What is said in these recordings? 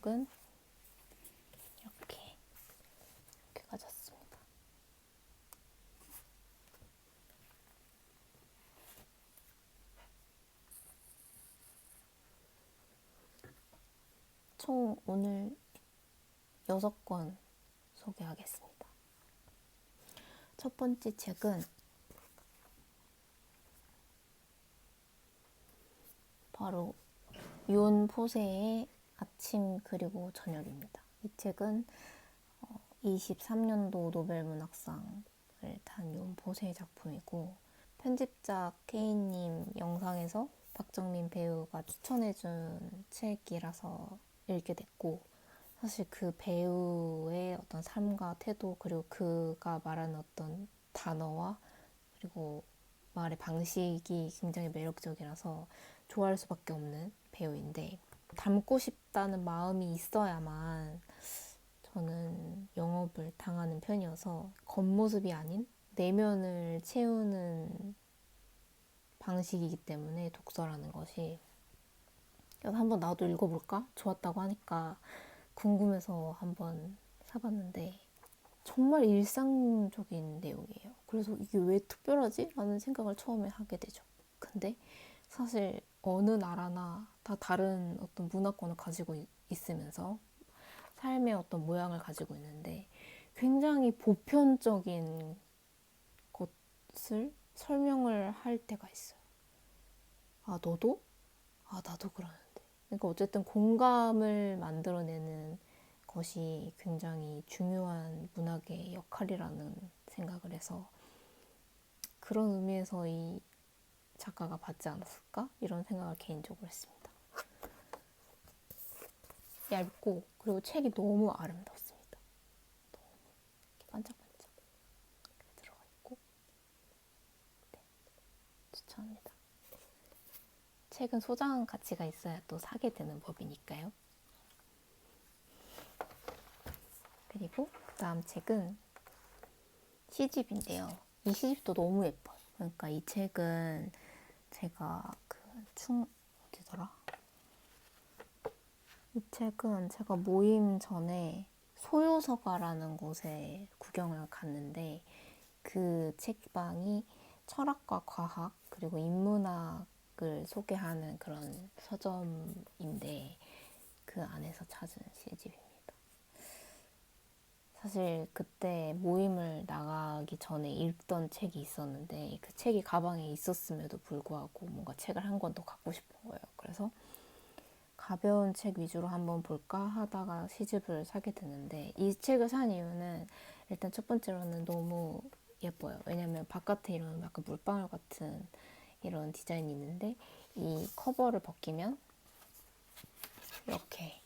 목록은 이렇게 가졌습니다. 총 오늘 6권 소개하겠습니다. 첫 번째 책은 바로 윤 포세의 아침 그리고 저녁입니다. 이 책은 23년도 노벨문학상을 탄 윤 포세의 작품이고, 편집자 K님 영상에서 박정민 배우가 추천해준 책이라서 읽게 됐고, 사실 그 배우의 어떤 삶과 태도, 그리고 그가 말하는 어떤 단어와 그리고 말의 방식이 굉장히 매력적이라서 좋아할 수밖에 없는 배우인데, 닮고 싶다는 마음이 있어야만 저는 영업을 당하는 편이어서 겉모습이 아닌 내면을 채우는 방식이기 때문에 독서라는 것이, 그래서 한번 나도 읽어볼까? 좋았다고 하니까 궁금해서 한번 사봤는데 정말 일상적인 내용이에요. 그래서 이게 왜 특별하지? 라는 생각을 처음에 하게 되죠. 근데 사실 어느 나라나 다 다른 어떤 문화권을 가지고 있으면서 삶의 어떤 모양을 가지고 있는데 굉장히 보편적인 것을 설명을 할 때가 있어요. 아, 너도? 아, 나도 그러는데. 그러니까 어쨌든 공감을 만들어내는 것이 굉장히 중요한 문학의 역할이라는 생각을 해서, 그런 의미에서 이 작가가 받지 않았을까? 이런 생각을 개인적으로 했습니다. 얇고, 그리고 책이 너무 아름답습니다. 너무 이렇게 반짝반짝 들어가 있고, 네, 추천합니다. 책은 소장 가치가 있어야 또 사게 되는 법이니까요. 그리고 다음 책은 시집인데요. 이 시집도 너무 예뻐요. 그러니까 이 책은 제가 어디더라? 이 책은 제가 모임 전에 소요서가라는 곳에 구경을 갔는데, 그 책방이 철학과 과학 그리고 인문학을 소개하는 그런 서점인데, 그 안에서 찾은 시집입니다. 사실 그때 모임을 나가기 전에 읽던 책이 있었는데, 그 책이 가방에 있었음에도 불구하고 뭔가 책을 한 권 더 갖고 싶은 거예요. 그래서 가벼운 책 위주로 한번 볼까 하다가 시집을 사게 됐는데, 이 책을 산 이유는 일단 첫 번째로는 너무 예뻐요. 왜냐면 바깥에 이런 약간 물방울 같은 이런 디자인이 있는데, 이 커버를 벗기면 이렇게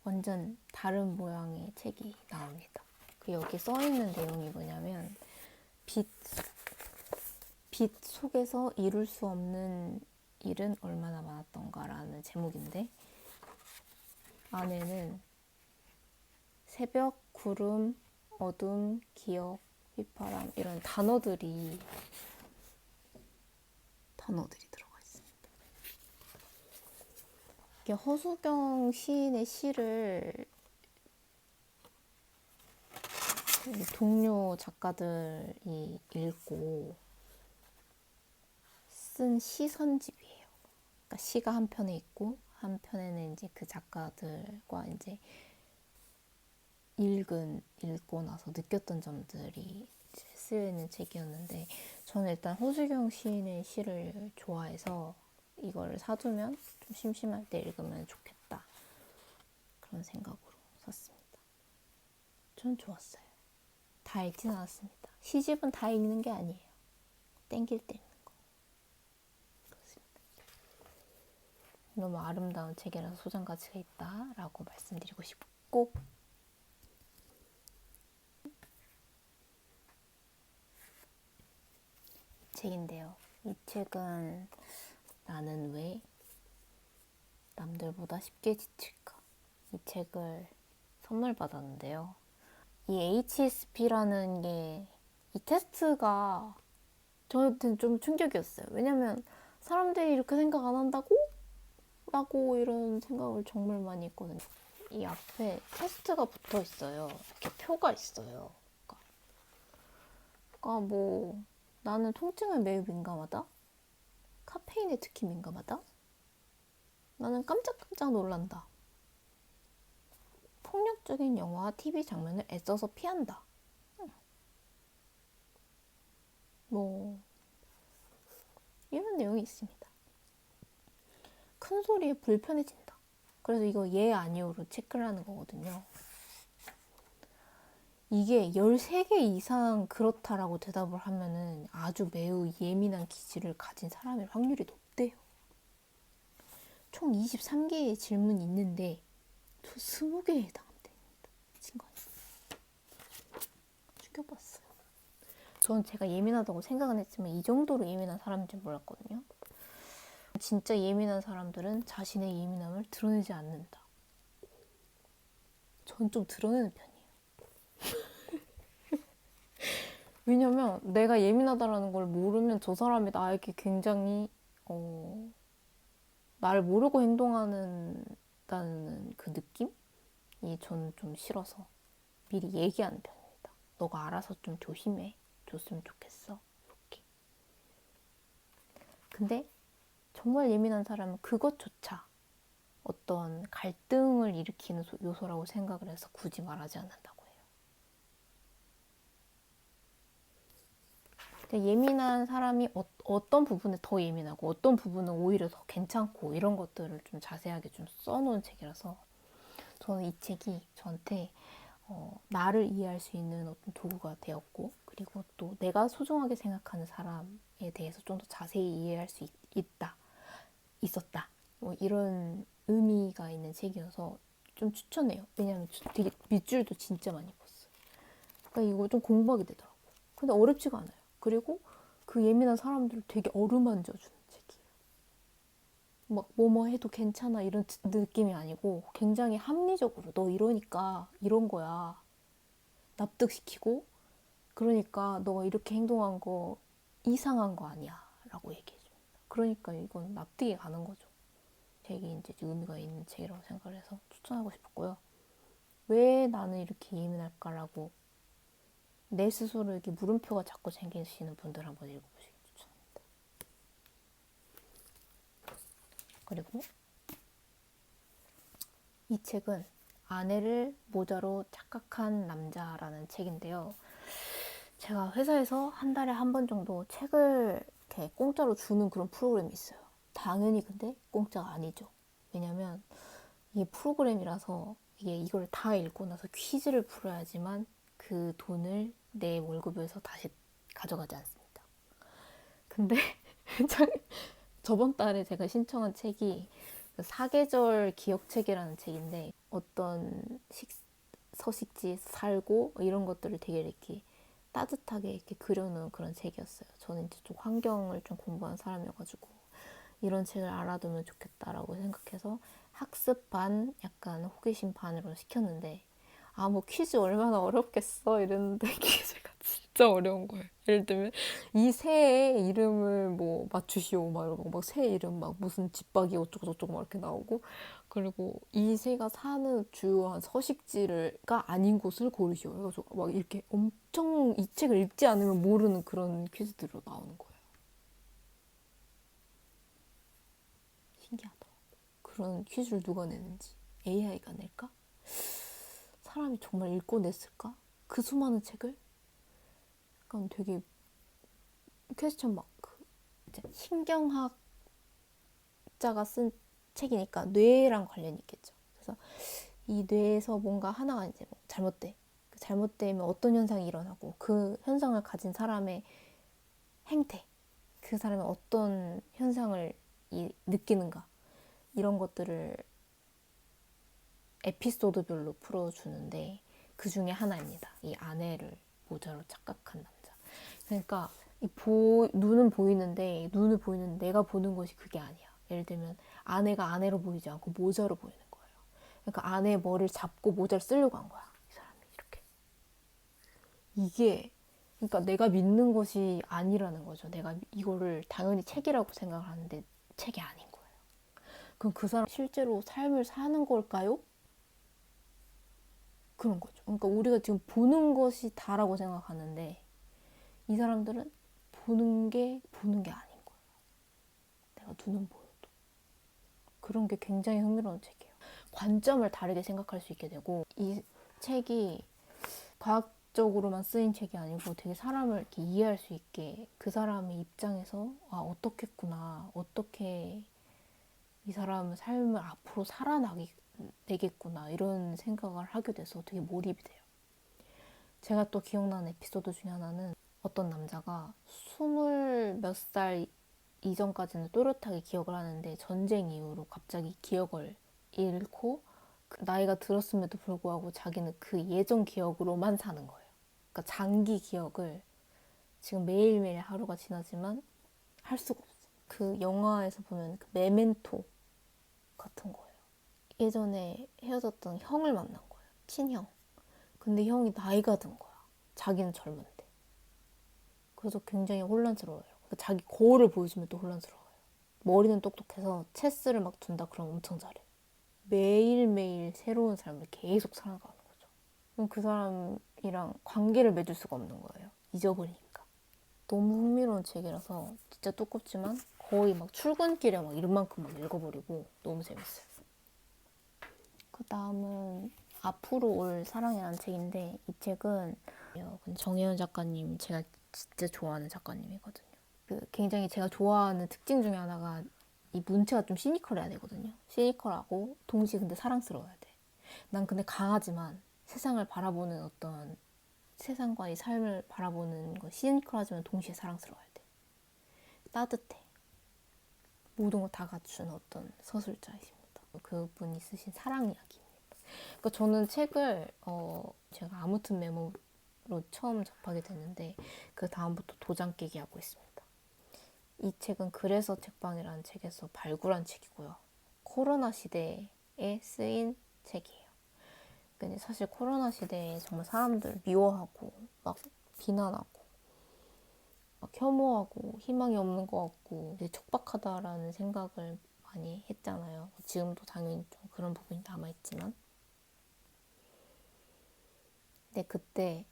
완전 다른 모양의 책이 나옵니다. 여기 써있는 내용이 뭐냐면, 빛 속에서 이룰 수 없는 일은 얼마나 많았던가라는 제목인데, 안에는 새벽, 구름, 어둠, 기억, 휘파람 이런 단어들이 들어가 있습니다. 이게 허수경 시인의 시를 동료 작가들이 읽고 쓴 시선집이에요. 그러니까 시가 한 편에 있고 한 편에는 이제 그 작가들과 이제 읽고 나서 느꼈던 점들이 쓰여 있는 책이었는데, 저는 일단 허수경 시인의 시를 좋아해서 이거를 사두면 좀 심심할 때 읽으면 좋겠다, 그런 생각으로 샀습니다. 전 좋았어요. 다 읽진 않았습니다. 시집은 다 읽는 게 아니에요. 땡길 때 읽는 거. 그렇습니다. 너무 아름다운 책이라서 소장 가치가 있다라고 말씀드리고 싶고, 책인데요. 이 책은 나는 왜 남들보다 쉽게 지칠까? 이 책을 선물 받았는데요. 이 HSP라는 게, 이 테스트가 저한테는 좀 충격이었어요. 왜냐면 사람들이 이렇게 생각 안 한다고? 라고 이런 생각을 정말 많이 했거든요. 이 앞에 테스트가 붙어 있어요. 이렇게 표가 있어요. 그러니까 뭐 나는 통증에 매우 민감하다. 카페인에 특히 민감하다. 나는 깜짝깜짝 놀란다. 폭력적인 영화와 TV 장면을 애써서 피한다. 뭐 이런 내용이 있습니다. 큰 소리에 불편해진다. 그래서 이거 예 아니오로 체크를 하는 거거든요. 이게 13개 이상 그렇다라고 대답을 하면은 아주 매우 예민한 기질을 가진 사람일 확률이 높대요. 총 23개의 질문이 있는데 저 20개에 해당합니다. 미친 거 아니야? 죽여봤어요. 저는 제가 예민하다고 생각은 했지만 이 정도로 예민한 사람인지 몰랐거든요. 진짜 예민한 사람들은 자신의 예민함을 드러내지 않는다. 전 좀 드러내는 편이에요. 왜냐면 내가 예민하다라는 걸 모르면 저 사람이 나에게 굉장히 나를 모르고 행동하는다는 그 느낌이 저는 좀 싫어서 미리 얘기하는 편입니다. 너가 알아서 좀 조심해 줬으면 좋겠어. 이렇게. 근데 정말 예민한 사람은 그것조차 어떤 갈등을 일으키는 요소라고 생각을 해서 굳이 말하지 않는다고 해요. 예민한 사람이 어떤 부분에 더 예민하고 어떤 부분은 오히려 더 괜찮고 이런 것들을 좀 자세하게 좀 써놓은 책이라서 저는 이 책이 저한테 나를 이해할 수 있는 어떤 도구가 되었고, 그리고 또 내가 소중하게 생각하는 사람에 대해서 좀 더 자세히 이해할 수 있었다. 뭐 이런 의미가 있는 책이어서 좀 추천해요. 왜냐하면 되게 밑줄도 진짜 많이 봤어요. 그러니까 이거 좀 공부하게 되더라고. 근데 어렵지가 않아요. 그리고 그 예민한 사람들을 되게 어루만져 주는 책이에요. 막 뭐뭐 해도 괜찮아 이런 느낌이 아니고 굉장히 합리적으로 너 이러니까 이런 거야 납득시키고, 그러니까 너가 이렇게 행동한 거 이상한 거 아니야 라고 얘기해줍니다. 그러니까 이건 납득이 가는 거죠. 책이 이제 의미가 있는 책이라고 생각을 해서 추천하고 싶었고요. 왜 나는 이렇게 예민할까라고 내 스스로에게 물음표가 자꾸 생기시는 분들 한번 읽어보시기 추천합니다. 그리고 이 책은 아내를 모자로 착각한 남자라는 책인데요. 제가 회사에서 한 달에 한 번 정도 책을 이렇게 공짜로 주는 그런 프로그램이 있어요. 당연히 근데 공짜가 아니죠. 왜냐면 이게 프로그램이라서 이걸 다 읽고 나서 퀴즈를 풀어야지만 그 돈을 내 월급에서 다시 가져가지 않습니다. 근데 저번 달에 제가 신청한 책이 사계절 기억책이라는 책인데 어떤 서식지에 살고 이런 것들을 되게 이렇게 따뜻하게 이렇게 그려놓은 그런 책이었어요. 저는 이제 좀 환경을 좀 공부한 사람이어가지고 이런 책을 알아두면 좋겠다라고 생각해서 학습 반, 약간 호기심 반으로 시켰는데 뭐 퀴즈 얼마나 어렵겠어 이랬는데 퀴즈가 진짜 어려운 거예요. 예를 들면 이 새의 이름을 뭐 맞추시오 막 이러고 막 새 이름 막 무슨 집박이 어쩌고 저쩌고 막 이렇게 나오고, 그리고 이 새가 사는 주요한 서식지가 아닌 곳을 고르시오. 그래가지고 막 이렇게 엄청 이 책을 읽지 않으면 모르는 그런 퀴즈들로 나오는 거예요. 신기하더라고. 그런 퀴즈를 누가 내는지 AI가 낼까? 사람이 정말 읽고 냈을까? 그 수많은 책을? 약간 되게 퀘스천 마크. 이제 신경학자가 쓴 책이니까 뇌랑 관련이 있겠죠. 그래서 이 뇌에서 뭔가 하나가 이제 뭐 잘못돼. 잘못되면 어떤 현상이 일어나고 그 현상을 가진 사람의 행태, 그 사람이 어떤 현상을 느끼는가, 이런 것들을 에피소드별로 풀어주는데 그 중에 하나입니다. 이 아내를 모자로 착각한 남자. 그러니까 눈은 보이는데 눈을 보이는 내가 보는 것이 그게 아니야. 예를 들면 아내가 아내로 보이지 않고 모자로 보이는 거예요. 그러니까 아내의 머리를 잡고 모자를 쓰려고 한 거야. 이 사람이 이렇게. 이게 그러니까 내가 믿는 것이 아니라는 거죠. 내가 이거를 당연히 책이라고 생각을 하는데 책이 아닌 거예요. 그럼 그 사람 실제로 삶을 사는 걸까요? 그런 거죠. 그러니까 우리가 지금 보는 것이 다라고 생각하는데 이 사람들은 보는 게 아닌 거예요. 내가 눈은 보여도. 그런 게 굉장히 흥미로운 책이에요. 관점을 다르게 생각할 수 있게 되고 이 책이 과학적으로만 쓰인 책이 아니고 되게 사람을 이렇게 이해할 수 있게 그 사람의 입장에서 어떻겠구나, 어떻게 이 사람은 삶을 앞으로 살아내겠구나 이런 생각을 하게 돼서 되게 몰입이 돼요. 제가 또 기억나는 에피소드 중에 하나는 어떤 남자가 20몇 살 이전까지는 또렷하게 기억을 하는데 전쟁 이후로 갑자기 기억을 잃고 나이가 들었음에도 불구하고 자기는 그 예전 기억으로만 사는 거예요. 그러니까 장기 기억을 지금 매일매일 하루가 지나지만 할 수가 없어. 그 영화에서 보면 그 메멘토 같은 거예요. 예전에 헤어졌던 형을 만난 거예요. 친형. 근데 형이 나이가 든 거야. 자기는 젊은데. 그래서 굉장히 혼란스러워요. 그러니까 자기 거울을 보여주면 또 혼란스러워요. 머리는 똑똑해서 체스를 막 둔다 그러면 엄청 잘해. 매일매일 새로운 삶을 계속 살아가는 거죠. 그럼 그 사람이랑 관계를 맺을 수가 없는 거예요. 잊어버리니까. 너무 흥미로운 책이라서 진짜 두껍지만 거의 막 출근길에 막 이만큼 막 읽어버리고 너무 재밌어요. 그 다음은 앞으로 올 사랑이라는 책인데 이 책은 정혜연 작가님 제가 진짜 좋아하는 작가님이거든요. 굉장히 제가 좋아하는 특징 중에 하나가 이 문체가 좀 시니컬해야 되거든요. 시니컬하고 동시에 근데 사랑스러워야 돼. 난 근데 강하지만 세상을 바라보는 어떤 세상과 이 삶을 바라보는 거 시니컬하지만 동시에 사랑스러워야 돼. 따뜻해. 모든 걸 다 갖춘 어떤 서술자이십니다. 그분이 쓰신 사랑 이야기입니다. 그러니까 저는 책을 제가 아무튼 메모로 처음 접하게 됐는데 그 다음부터 도장 깨기 하고 있습니다. 이 책은 그래서 책방이라는 책에서 발굴한 책이고요. 코로나 시대에 쓰인 책이에요. 근데 사실 코로나 시대에 정말 사람들 미워하고 막 비난하고 막 혐오하고 희망이 없는 것 같고 촉박하다라는 생각을 많이 했잖아요. 지금도 당연히 좀 그런 부분이 남아있지만 근데 그때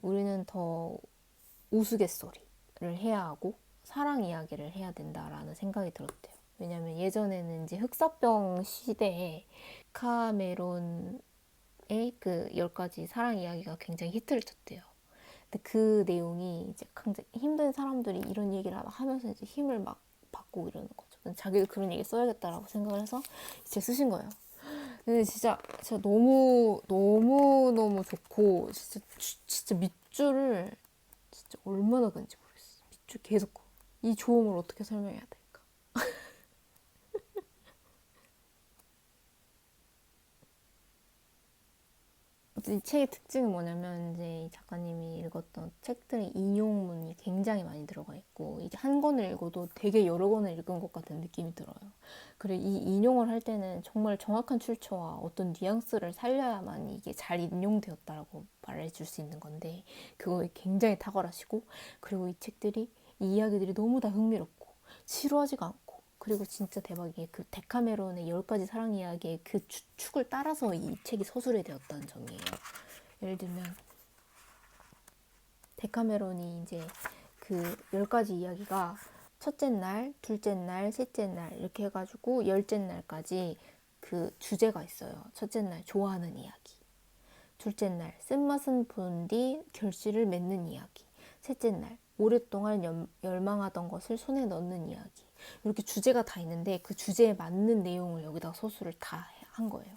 우리는 더 우스갯소리를 해야 하고 사랑 이야기를 해야 된다라는 생각이 들었대요. 왜냐면 예전에는 이제 흑사병 시대에 카메론의 그 10가지 사랑 이야기가 굉장히 히트를 쳤대요. 근데 그 내용이 이제 굉장히 힘든 사람들이 이런 얘기를 하면서 이제 힘을 막 받고 이러는 거죠. 자기도 그런 얘기 써야겠다라고 생각을 해서 이제 쓰신 거예요. 근데 진짜 너무 좋고 진짜 밑줄을 진짜 얼마나 그런지 모르겠어. 밑줄 계속 그어. 이 조음을 어떻게 설명해야 될까? 이 책의 특징은 뭐냐면 이제 이 작가님이 읽었던 책들의 인용문이 굉장히 많이 들어가 있고 이제 한 권을 읽어도 되게 여러 권을 읽은 것 같은 느낌이 들어요. 그리고 이 인용을 할 때는 정말 정확한 출처와 어떤 뉘앙스를 살려야만 이게 잘 인용되었다라고 말해줄 수 있는 건데 그거에 굉장히 탁월하시고 그리고 이 책들이 이 이야기들이 너무 다 흥미롭고 지루하지가 않고 그리고 진짜 대박이게 그 데카메론의 10가지 사랑 이야기의 그 축을 따라서 이 책이 서술이 되었다는 점이에요. 예를 들면 데카메론이 이제 그 10가지 이야기가 첫째 날, 둘째 날, 셋째 날 이렇게 해가지고 10째 날까지 그 주제가 있어요. 첫째 날 좋아하는 이야기, 둘째 날 쓴맛은 본 뒤 결실을 맺는 이야기, 셋째 날 오랫동안 열망하던 것을 손에 넣는 이야기. 이렇게 주제가 다 있는데 그 주제에 맞는 내용을 여기다가 서술을 다 한 거예요.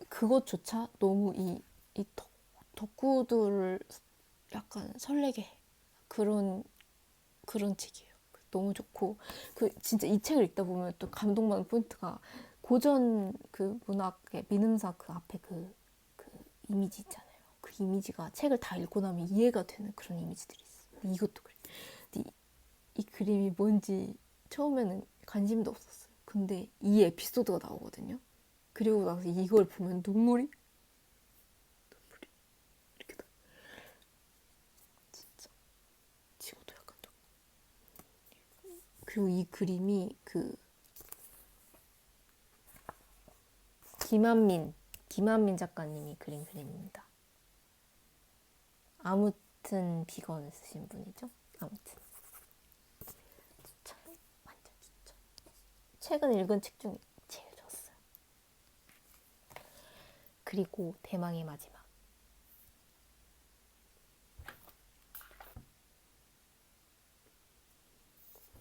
그것조차 너무 이 덕후들을 약간 설레게 해. 그런 책이에요. 너무 좋고 그 진짜 이 책을 읽다 보면 또 감동받는 포인트가 고전 그 문학의 민음사 그 앞에 그 이미지 있잖아요. 그 이미지가 책을 다 읽고 나면 이해가 되는 그런 이미지들이 있어. 이것도 그래. 근데 이 그림이 뭔지 처음에는 관심도 없었어요. 근데 이 에피소드가 나오거든요. 그리고 나서 이걸 보면 눈물이 이렇게 나. 진짜 지금도 약간 좀. 그리고 이 그림이 그 김한민 김한민 작가님이 그린 그림입니다. 아무튼 비건을 쓰신 분이죠. 아무튼 추천, 완전 추천. 최근 읽은 책 중에 제일 좋았어요. 그리고 대망의 마지막.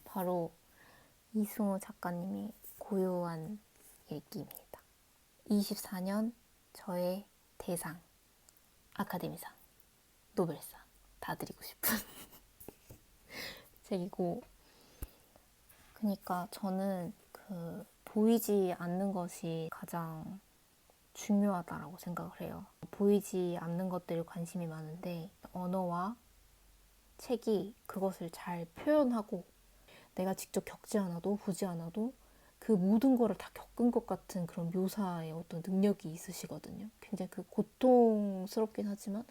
바로 이승우 작가님이 고요한 일기입니다. 24년 저의 대상, 아카데미상, 노벨상 다 드리고 싶은 책이고, 그러니까 저는 그 보이지 않는 것이 가장 중요하다라고 생각을 해요. 보이지 않는 것들에 관심이 많은데 언어와 책이 그것을 잘 표현하고, 내가 직접 겪지 않아도 보지 않아도 그 모든 거를 다 겪은 것 같은 그런 묘사의 어떤 능력이 있으시거든요. 굉장히 그 고통스럽긴 하지만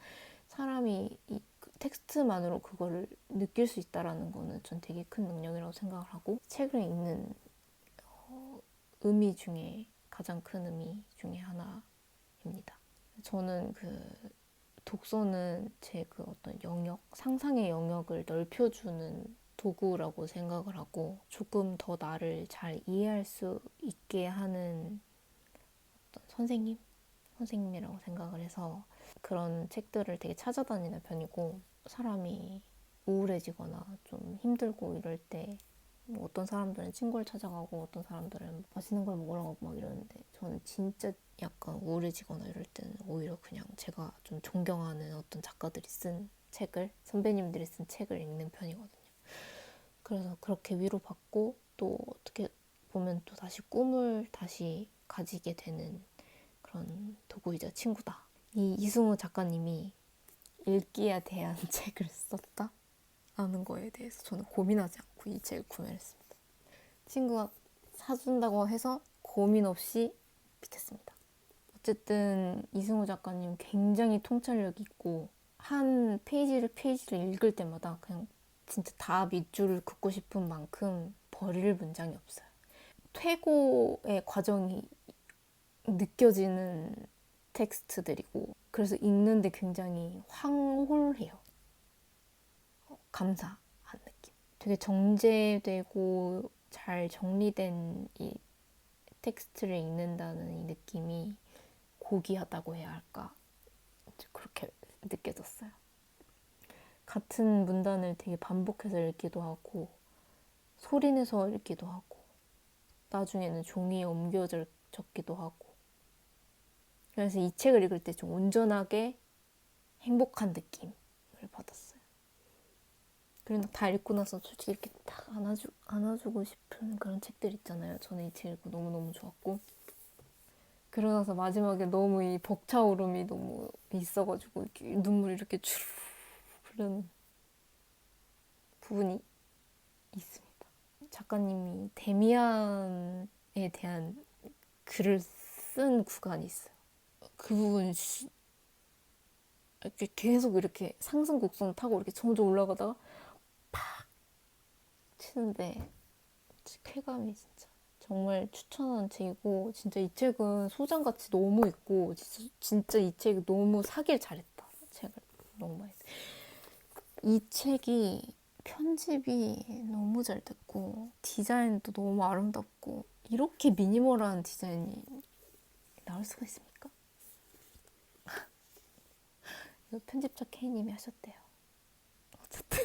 사람이 이 텍스트만으로 그거를 느낄 수 있다라는 거는 전 되게 큰 능력이라고 생각을 하고, 책을 읽는 의미 중에 가장 큰 의미 중에 하나입니다. 저는 그 독서는 제 그 어떤 영역, 상상의 영역을 넓혀주는 도구라고 생각을 하고, 조금 더 나를 잘 이해할 수 있게 하는 어떤 선생님이라고 생각을 해서 그런 책들을 되게 찾아다니는 편이고, 사람이 우울해지거나 좀 힘들고 이럴 때 뭐 어떤 사람들은 친구를 찾아가고 어떤 사람들은 맛있는 걸 먹으러 가고 막 이러는데, 저는 진짜 약간 우울해지거나 이럴 때는 오히려 그냥 제가 좀 존경하는 어떤 작가들이 쓴 책을, 선배님들이 쓴 책을 읽는 편이거든요. 그래서 그렇게 위로받고 또 어떻게 보면 또 다시 꿈을 다시 가지게 되는 그런 도구이자 친구다. 이 이승우 작가님이 읽기에 대한 책을 썼다? 라는 거에 대해서 저는 고민하지 않고 이 책을 구매를 했습니다. 친구가 사준다고 해서 고민 없이 비켰습니다. 어쨌든 이승우 작가님 굉장히 통찰력 있고, 한 페이지를 읽을 때마다 그냥 진짜 다 밑줄을 긋고 싶은 만큼 버릴 문장이 없어요. 퇴고의 과정이 느껴지는 텍스트들이고, 그래서 읽는데 굉장히 황홀해요. 감사한 느낌. 되게 정제되고 잘 정리된 이 텍스트를 읽는다는 이 느낌이 고귀하다고 해야 할까? 그렇게 느껴졌어요. 같은 문단을 되게 반복해서 읽기도 하고, 소리내서 읽기도 하고, 나중에는 종이에 옮겨 적기도 하고. 그래서 이 책을 읽을 때 좀 온전하게 행복한 느낌을 받았어요. 그리고 다 읽고 나서 솔직히 이렇게 딱 안아주고 싶은 그런 책들 있잖아요. 저는 이 책 읽고 너무너무 좋았고, 그러고 나서 마지막에 너무 이 벅차오름이 너무 있어가지고 이렇게 눈물이 이렇게 주르르 흐르는 부분이 있습니다. 작가님이 데미안에 대한 글을 쓴 구간이 있어요. 그 부분 이렇게 계속 이렇게 상승 곡선을 타고 이렇게 점점 올라가다가 팍 치는데 쾌감이 진짜 정말 추천하는 책이고, 진짜 이 책은 소장가치 너무 있고, 진짜 이 책이 너무 사길 잘했다. 책을 너무 많이. 이 책이 편집이 너무 잘 됐고, 디자인도 너무 아름답고, 이렇게 미니멀한 디자인이 나올 수가 있습니까? 이거 편집자 K님이 하셨대요. 어쨌든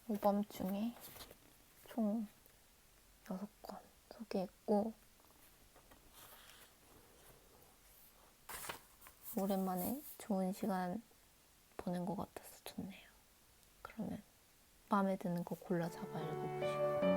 오밤중에 총 6권 소개했고, 오랜만에 좋은 시간 보낸 것 같아서 좋네요. 그러면 마음에 드는 거 골라 잡아 읽어보시고